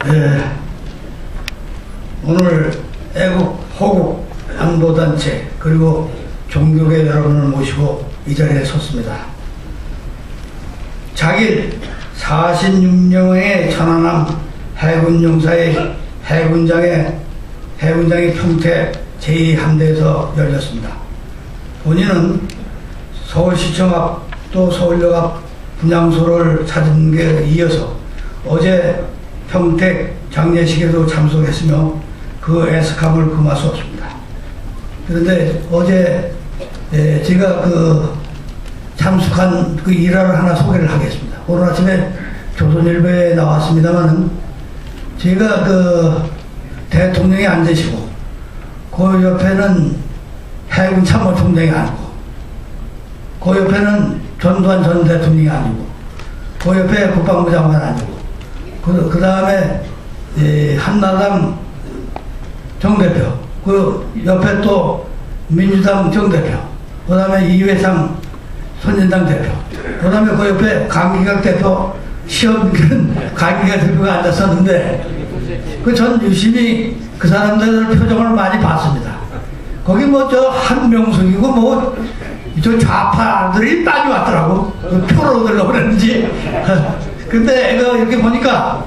네, 오늘 애국, 호국, 양보단체 그리고 종교계 여러분을 모시고 이 자리에 섰습니다. 작일 46명의 천안함 해군용사의 해군장이 평택 제2함대에서 열렸습니다. 본인은 서울시청 앞 또 서울역 앞 분향소를 찾은 게 이어서 어제 평택 장례식에도 참석했으며 그 애석함을 금할 수 없습니다. 그런데 어제 제가 참석한 그 일화를 하나 소개를 하겠습니다. 오늘 아침에 조선일보에 나왔습니다만은 제가 대통령이 안 되시고 그 옆에는 해군 참모총장이 아니고 그 옆에는 전두환 전 대통령이 아니고 그 옆에 국방부 장관 아니고 그 다음에 한나라당 정대표 그 옆에 또 민주당 정대표 그 다음에 이회창 선진당 대표 그 다음에 그 옆에 강기각 대표 시험기는 강기각 대표가 앉았었는데 전 유심히 그 사람들 표정을 많이 봤습니다. 거기 저 한명숙이고 저 좌파들이 많이 왔더라고. 표로 얻으려고 그랬는지. 근데 이렇게 보니까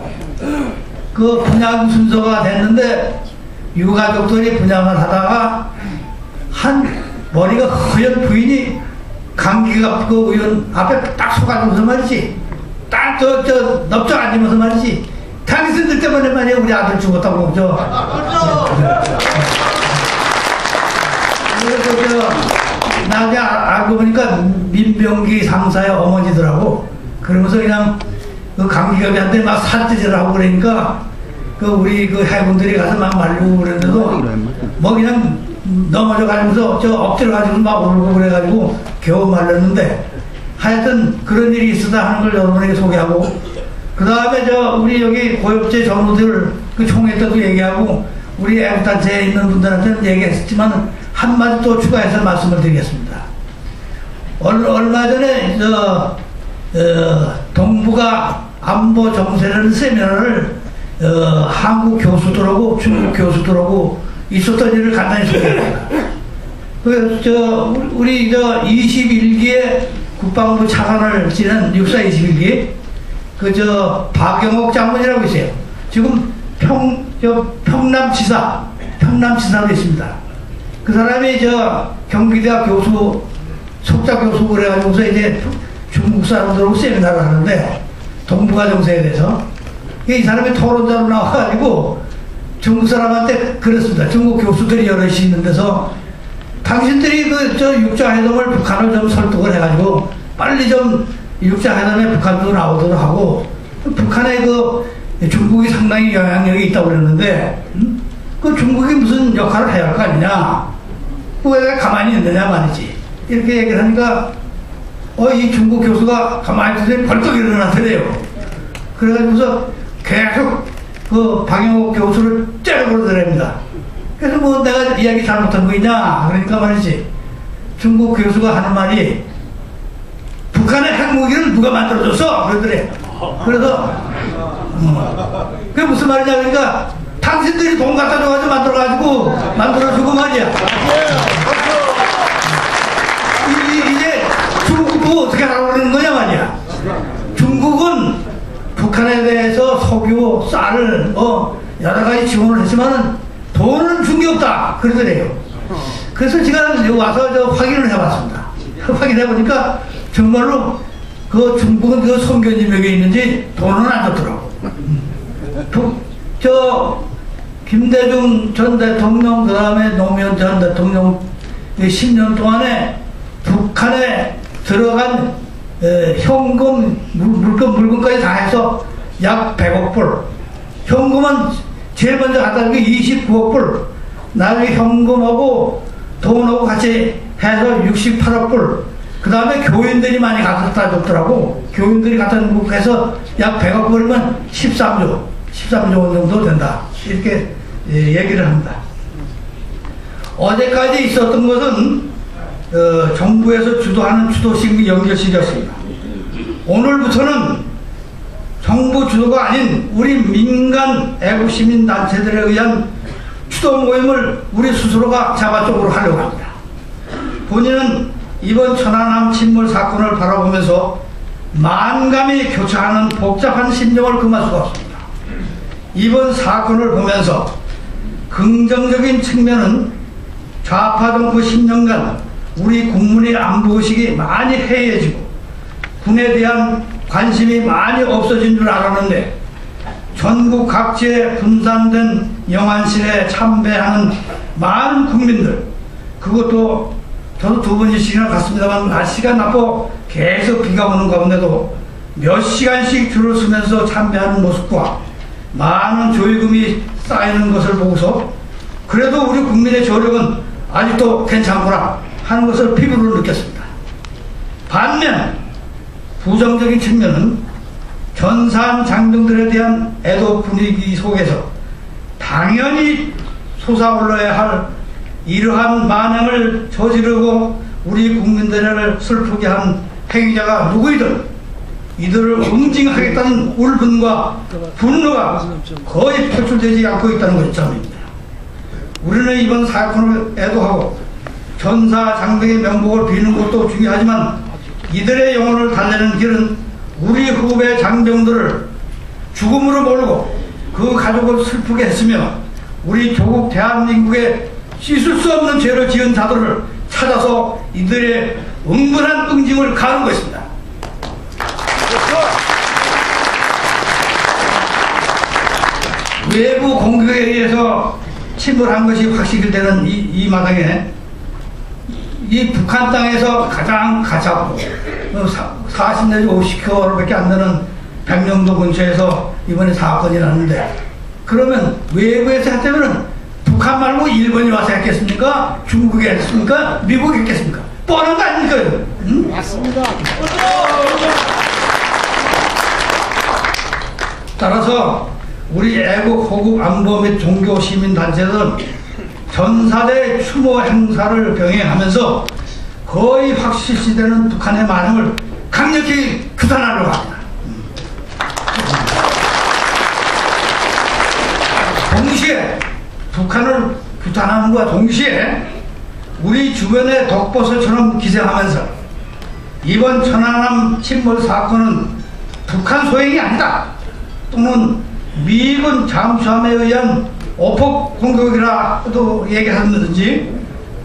그 분양 순서가 됐는데 유가족들이 분양을 하다가 머리가 허연 부인이 강기갑 그 의원 앞에 딱 서가지고서 말이지. 딱 넓적 앉으면서 말이지. 당신들 때문에 말이야 우리 아들 죽었다고 그래서 나중에 알고 보니까 민병기 상사의 어머니더라고. 그러면서 그냥 그 강기갑이한테 막 살뜰질하고 그러니까 우리 해군들이 가서 막 말리고 그랬는데도 그냥 넘어져 가지고서 엎드려 가지고 막 울고 그래가지고 겨우 말렸는데 하여튼 그런 일이 있었다 하는 걸 여러분에게 소개하고 그 다음에 우리 여기 고엽제 전우들 총회 때도 얘기하고 우리 애국단체에 있는 분들한테는 얘기했지만 한마디 또 추가해서 말씀을 드리겠습니다. 얼마 전에 동북아 안보 정세라는 세미나를 한국 교수들하고 중국 교수들하고 있었던 일을 간단히 소개합니다. 우리 21기의 국방부 차관을 지낸 육사 21기 박영옥 장군이라고 있어요. 지금 평남지사로 있습니다. 그 사람이 경기대학 교수, 석좌 교수 그래가지고서 이제 중국 사람들하고 세미나를 하는데 동북아 정세에 대해서 이 사람이 토론자로 나와가지고 중국 사람한테 그랬습니다. 중국 교수들이 여럿이 있는 데서 당신들이 육자회담을 북한을 좀 설득을 해가지고 빨리 좀 육자회담에 북한도 나오도록 하고 북한에 중국이 상당히 영향력이 있다고 그랬는데 중국이 무슨 역할을 해야 할 거 아니냐 왜 가만히 있느냐 말이지. 이렇게 얘기를 하니까 이 중국 교수가 가만히 있으니 벌떡 일어나더래요. 그래가지고서 계속 박영옥 교수를 째려버리더랍니다. 그래서 내가 이야기 잘못한 거 있냐 그러니까 말이지. 중국 교수가 하는 말이 북한의 핵무기를 누가 만들어줬어 그러더래. 그래서 그게 무슨 말이냐 그러니까 당신들이 돈 갖다 줘가지고 만들어주고 말이야. 이제 중국도 어떻게 하라고 그러는 거냐 말이야. 중국은 북한에 대해서 석유, 쌀을 여러 가지 지원을 했지만은 돈은 준 게 없다 그러더래요. 그래서 제가 와서 확인을 해봤습니다. 확인해 보니까 정말로 중국은 선교지역에 있는지 돈은 안 줬더라고. 김대중 전 대통령 그 다음에 노무현 전 대통령 10년 동안에 북한에 들어간 현금 물건까지 다 해서 약 100억 불. 현금은 제일 먼저 갖다 준 게 29억 불. 나중에 현금하고 돈하고 같이 해서 68억 불. 그 다음에 교인들이 많이 갖다 줬더라고. 교인들이 갖다 주고 해서 약 100억 불이면 13조 원 정도 된다. 이렇게 얘기를 합니다. 어제까지 있었던 것은 정부에서 주도하는 추도식 연결식이었습니다. 오늘부터는 정부 주도가 아닌 우리 민간 애국시민단체들에 의한 추도 모임을 우리 스스로가 자발적으로 하려고 합니다. 본인은 이번 천안함 침몰 사건을 바라보면서 만감이 교차하는 복잡한 심정을 금할 수가 없습니다. 이번 사건을 보면서 긍정적인 측면은 좌파 정부 10년간 우리 국민의 안보의식이 많이 해이해지고 군에 대한 관심이 많이 없어진 줄 알았는데 전국 각지에 분산된 영안실에 참배하는 많은 국민들, 그것도 저도 2번씩이나 갔습니다만 날씨가 나빠 계속 비가 오는 가운데도 몇 시간씩 줄을 서면서 참배하는 모습과 많은 조의금이 쌓이는 것을 보고서 그래도 우리 국민의 조력은 아직도 괜찮구나 하는 것을 피부로 느꼈습니다. 반면 부정적인 측면은 전사한 장병들에 대한 애도 분위기 속에서 당연히 솟아올라야 할 이러한 만행을 저지르고 우리 국민들을 슬프게 한 행위자가 누구이든 이들을 응징하겠다는 울분과 분노가 거의 표출되지 않고 있다는 것이 점입니다. 우리는 이번 사건을 애도하고 전사 장병의 명복을 비는 것도 중요하지만 이들의 영혼을 달래는 길은 우리 후배 장병들을 죽음으로 몰고 그 가족을 슬프게 했으며 우리 조국 대한민국에 씻을 수 없는 죄를 지은 자들을 찾아서 이들의 응분한 응징을 가하는 것입니다. 외부 공격에 의해서 침몰한 것이 확실히 되는 이 마당에 이 북한 땅에서 가장 가깝고 40 내지 50km밖에 안 되는 백령도 근처에서 이번에 사건이 났는데 그러면 외부에서 했다면 북한 말고 일본이 와서 했겠습니까? 중국이 했습니까? 미국이 했겠습니까? 뻔한 거 아닙니까? 응? 맞습니다. 따라서 우리 애국, 호국, 안보 및 종교 시민단체들은 전사대 추모 행사를 병행하면서 거의 확실시되는 북한의 만행을 강력히 규탄하려고 합니다. 동시에 북한을 규탄하는과 동시에 우리 주변의 독버섯처럼 기생하면서 이번 천안함 침몰 사건은 북한 소행이 아니다 또는 미군 잠수함에 의한 오폭 공격이라도 얘기하든지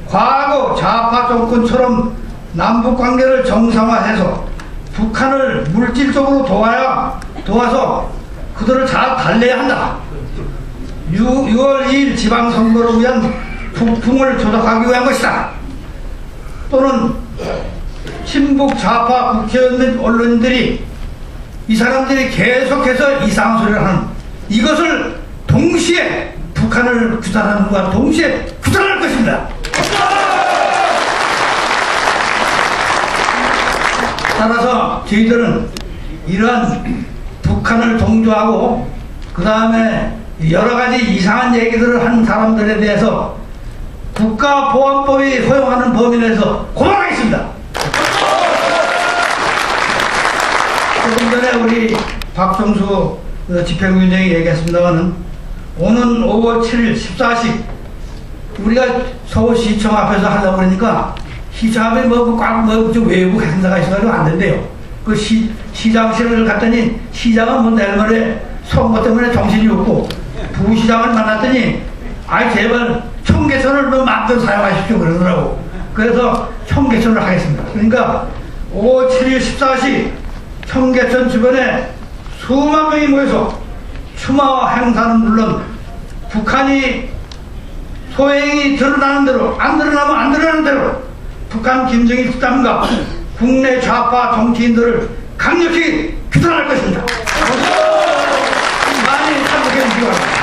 과거 좌파 정권처럼 남북관계를 정상화해서 북한을 물질적으로 도와서 그들을 잘 달래야 한다. 6월 2일 지방선거를 위한 북풍을 조작하기 위한 것이다. 또는 친북 좌파 국회의원 및 언론인들이 이 사람들이 계속해서 이상한 소리를 하는 이것을 동시에 북한을 규탄하는 것과 동시에 규탄할 것입니다. 따라서 저희들은 이러한 북한을 동조하고 그 다음에 여러가지 이상한 얘기들을 하는 사람들에 대해서 국가보안법이 허용하는 범위 내에서 고발하겠습니다. 조금 전에 우리 박정수 집행위원장이 얘기했습니다만 오는 5월 7일 14시 우리가 서울시청 앞에서 하려고 그러니까 시청에 외부 행사가 있어가지고 안 된대요. 그 시장실을 갔더니 시장은 내일 모레 선거 때문에 정신이 없고 부시장을 만났더니 아이 제발 청계천을 마음대로 사용하십시오 그러더라고. 그래서 청계천을 하겠습니다. 그러니까 5월 7일 14시 청계천 주변에 수만 명이 모여서 추모 행사는 물론 북한이 소행이 드러나는 대로 안 드러나면 안 드러나는 대로 북한 김정일 집단과 국내 좌파 정치인들을 강력히 규탄할 것입니다. 많이 참석해 주시기 바랍니다.